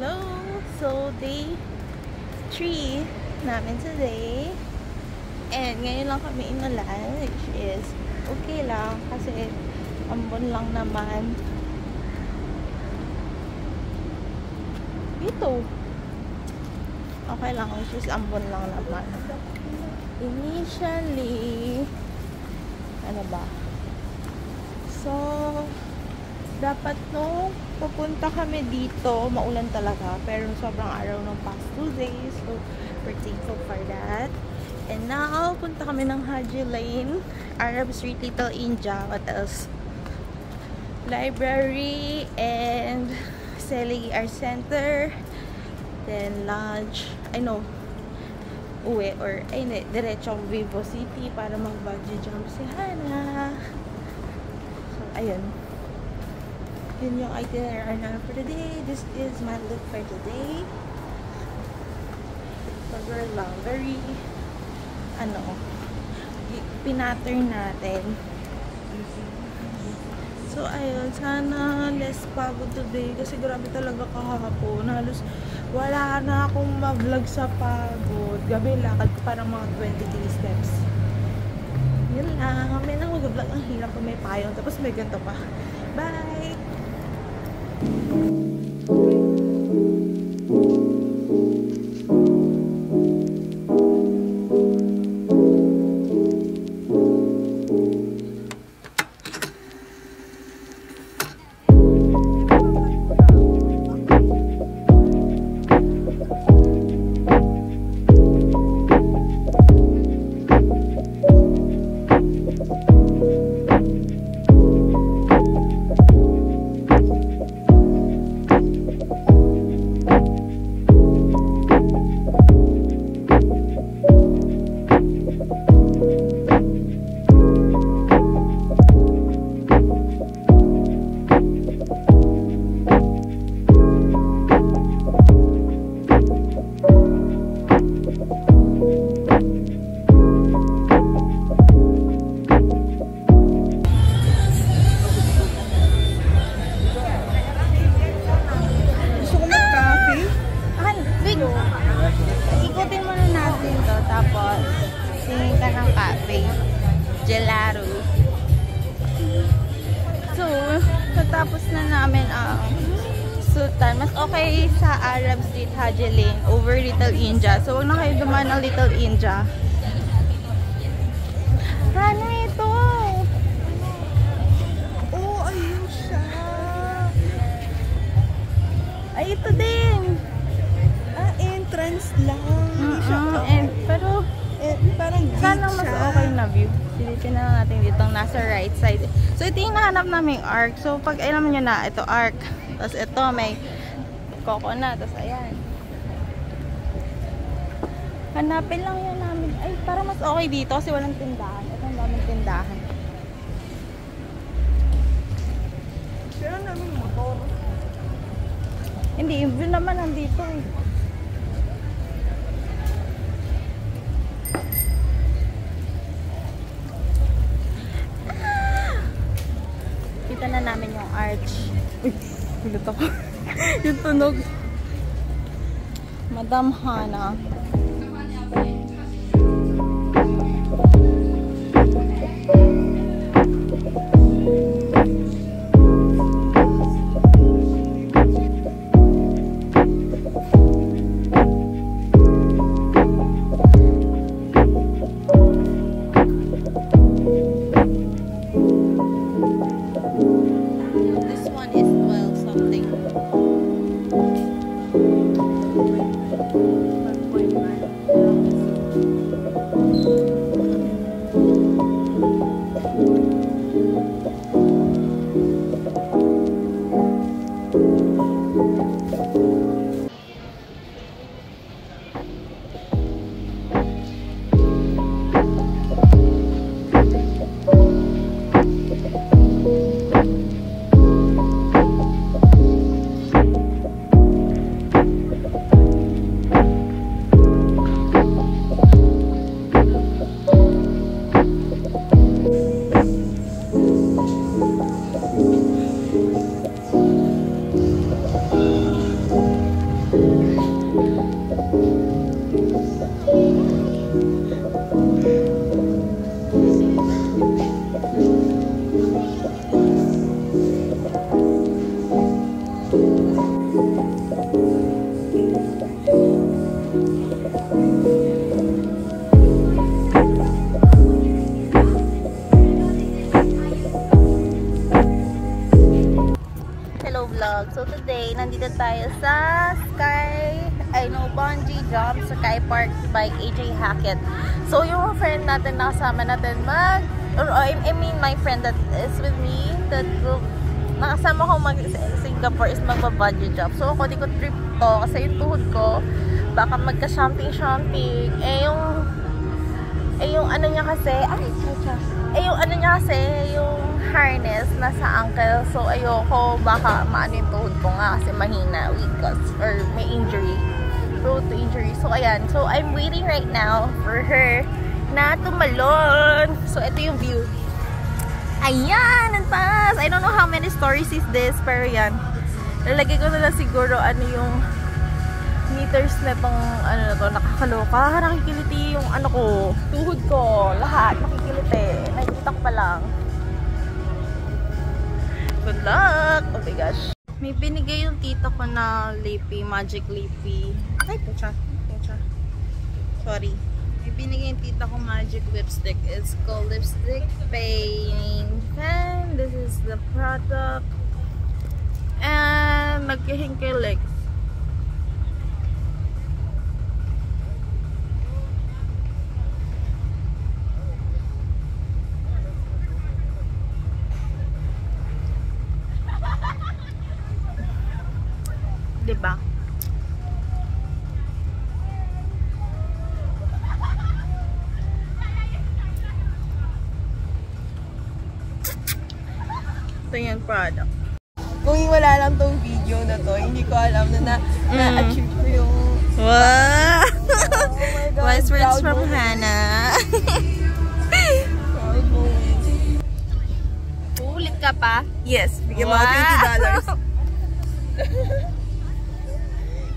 Hello! So, day 3 namin today. And ngayon lang kami inulan, which is okay lang kasi ambon lang naman. Ito. Okay lang, which is ambon lang naman. Initially, ano ba? So, dapat nung pupunta kami dito, maulan talaga. Pero sobrang araw ng past 2 days. So, we're thankful for that. And now, punta kami ng Haji Lane, Arab Street, Little India. What else? Library and Seligi Art Center. Then lunch. I know. Uwi or, ay hindi, diretsong Vivo City para mag-bungee jump si Hana. So, ayun. Yun yung itinerary namin for today. This is my look for today. Pag-girl lang. Very, pinattern natin. So, ayun. Sana less pagod today. Kasi grabe talaga kahapon. Halos wala na akong ma-vlog sa pagod. Gabi lakad ko parang mga 23 steps. Yun lang. May nang mag-vlog. Ang hirap kung may payong. Tapos may ganito pa. Bye! Ikutin muna natin to, tapos tingin ka ng cafe, gelato. So, natapos na namin ang Sultan. Mas okay sa Arab Street, Haji Lane over Little India. So, huwag na kayo dumaan ng Little India. Hana ito! Oh, ayun siya! Ay, ito din! Entrance lang. Pero parang sana mas okay na view. Silitin na natin dito nasa right side. So ito yung nahanap naming arc. So pag alam nyo na, ito arc. Tapos ito may coconut. Tapos ayan. Hanapin lang yan namin. Ay, parang mas okay dito kasi walang tindahan. Ito ang daming tindahan. Pero namin motor. Hindi, yung view naman nandito eh. Kita na namin yung arch. Uy, gulat ako. Yung tunog. Madam Hana. tayo sa Bungee Jump sa Sky Park by AJ Hackett. So, yung friend natin nakasama natin I mean, my friend that is with me, that nakasama ko Singapore is magpa-bungee jump. So, ako di ko trip to kasi yung tuhod ko baka magka-jumping. Yung ano niya kasi, yung harness nasa ankle. So, ayoko baka maano yung tuhod ko nga kasi mahina, weak or may injury. Road to injury. So, ayan. So, I'm waiting right now for her na tumalon. So, ito yung view. Ayan! Ang taas! I don't know how many stories is this, pero yan. Lalagay ko na lang siguro ano yung meters na itong ano na to. Nakakaloka. Nakikiliti yung ano ko. Tuhod ko. Lahat. Nakikiliti. Nakikita ko pa lang. Good luck! Oh my gosh. May binigay yung tita ko na lippy, magic lippy. Ay, pucha. Sorry. May binigay yung tita ko magic lipstick. It's called Lipstick Painting Pen. This is the product. And nagkihingkilik. Diba? Ito yung product. Kung wala lang tong video na to, hindi ko alam na na-achieve ko yung... Wow! Oh my God, Wise words proud from moment. Hannah. Proud moment. Uulit ka pa? Yes, bigyan mo ako $20.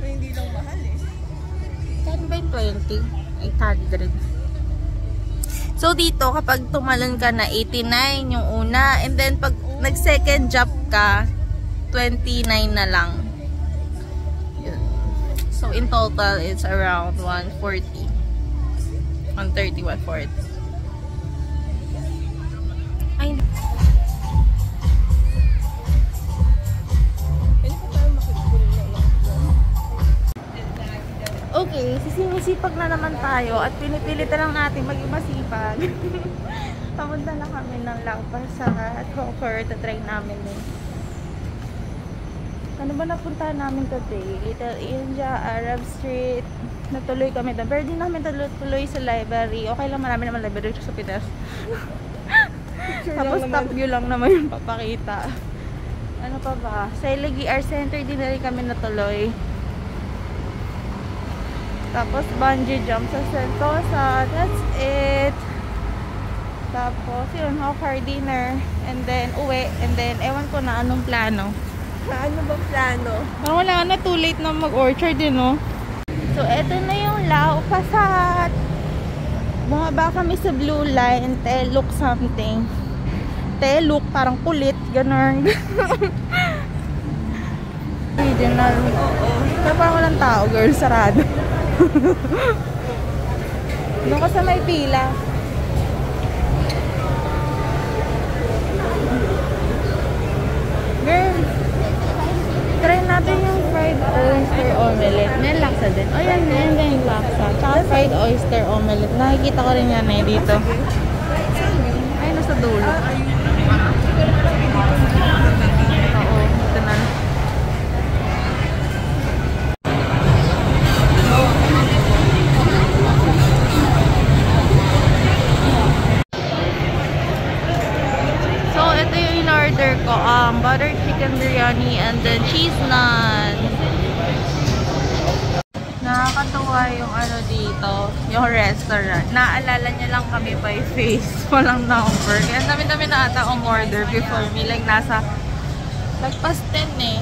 Hindi lang mahal eh. Saan ba yung 20? 800. So, dito, kapag tumalon ka na 89 yung una, and then pag nag-second jump ka, 29 na lang. Yun. So, in total, it's around 140. 130, 140. Ay, okay, sinisipag na naman tayo at pinipilit na lang natin maging masipag. Pamunta na kami ng Lagpasa at Hawker. Tatry namin eh. Ano ba napunta namin today? Little India, Arab Street. Natuloy kami doon. Pero di namin tuloy sa library. Okay lang, marami naman library sa Pinas. Tapos top view lang naman yung papakita. Ano pa ba? Sa Iligi Art Center din na rin kami natuloy. Tapos bungee jump sa Sentosa. That's it. Tapos yun, Hawker dinner. And then uwi. And then ewan ko na anong plano. Ano ba plano? Parang wala na, too late na mag-orchard din, no? So eto na yung Lao Pasat. Bumaba kami sa Blue Line. Teluk something. Teluk, parang kulit. Ganun. Regional. Oo. Pero parang walang tao, girl. Sarado. Doon ka sa may pila. Girl, try natin yung fried oyster omelette. May laksa din. O yan, yan yung laksa. Tsaka fried oyster omelette. Nakikita ko rin yan eh dito. Ay, nasa dulo. Oo, ito na. Order ko butter chicken biryani and then cheese naan. Nakakatuwa yung ano dito, yung restaurant. Naalala niya lang kami by face, walang number. Kaya dami-dami na ata ang order before me. Like nasa lagpas 10 eh.